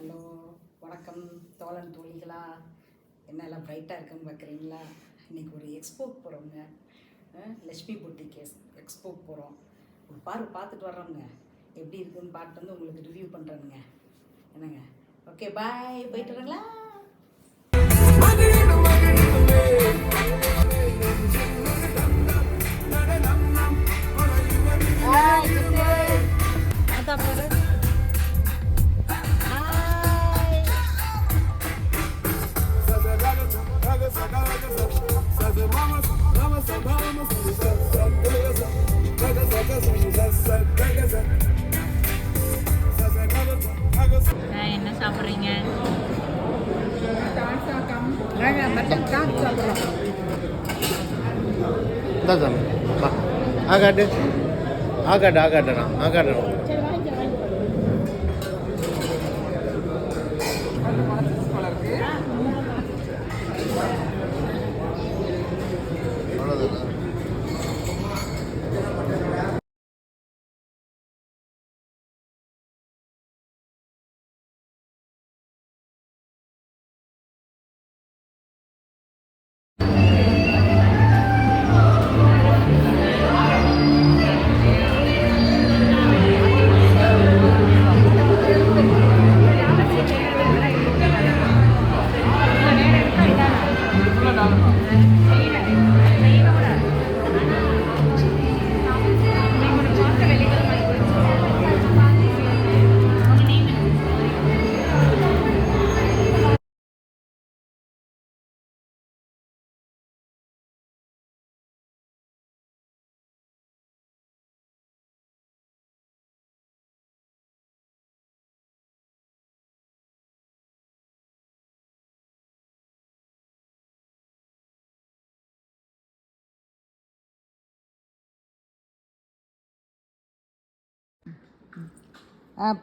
Hello, வணக்கம் தோழன் தோழிகளா. என்னெல்லாம் ப்ரைட்டாக இருக்குன்னு பார்க்குறீங்களா? இன்றைக்கி ஒரு எக்ஸ்போக்கு போகிறோங்க. லக்ஷ்மி பொட்டிக் எக்ஸ்போக்கு போகிறோம். ஒரு பார்த்துட்டு வர்றோங்க. எப்படி இருக்குதுன்னு பார்த்துட்டு வந்து உங்களுக்கு ரிவ்யூ பண்ணுறேனுங்க. என்னங்க, ஓகே பாய், போயிட்டு வரீங்களா? என்ன சாப்பிட்றீங்க? ஆகாட்டு ஆகாட்டு ஆகாட்டா ஆகாட்டா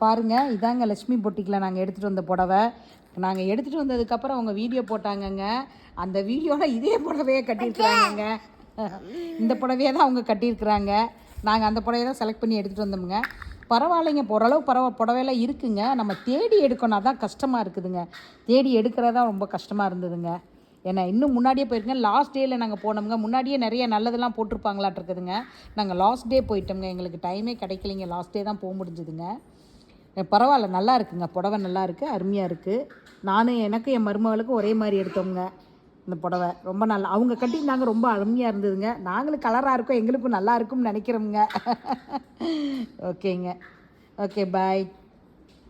பாருங்கள், இதாங்க லக்ஷ்மி பொட்டிக்கில் நாங்கள் எடுத்துகிட்டு வந்த புடவை. நாங்கள் எடுத்துகிட்டு வந்ததுக்கப்புறம் அவங்க வீடியோ போட்டாங்கங்க. அந்த வீடியோவில் இதே புடவையே கட்டியிருக்கிறாங்கங்க. இந்த புடவையே தான் அவங்க கட்டியிருக்கிறாங்க. நாங்கள் அந்த புடவையை தான் செலக்ட் பண்ணி எடுத்துகிட்டு வந்தோமுங்க. பரவாயில்லைங்க, ஓரளவு புடவையெல்லாம் இருக்குங்க. நம்ம தேடி எடுக்கணும், அதான் கஷ்டமாக இருக்குதுங்க. தேடி எடுக்கிறதா ரொம்ப கஷ்டமாக இருந்ததுங்க. ஏன்னா இன்னும் முன்னாடியே போயிருங்க. லாஸ்ட் டேயில் நாங்கள் போனோமுங்க. முன்னாடியே நிறைய நல்லதெல்லாம் போட்டிருப்பாங்களாட்டிருக்குதுங்க. நாங்கள் லாஸ்ட் டே போயிட்டோங்க. எங்களுக்கு டைமே கிடைக்கலைங்க. லாஸ்ட் டே தான் போக முடிஞ்சுதுங்க. பரவாயில்ல, நல்லா இருக்குங்க. புடவை நல்லா இருக்குது, அருமையாக இருக்குது. எனக்கு என் மருமகளுக்கும் ஒரே மாதிரி எடுத்தோங்க. இந்த புடவை ரொம்ப நல்லா அவங்க கட்டியிருந்தாங்க. ரொம்ப அருமையாக இருந்ததுங்க. நாங்களும் கலராக இருக்கோம், எங்களுக்கும் நல்லா இருக்கும்னு நினைக்கிறோமுங்க. ஓகேங்க, ஓகே பாய்.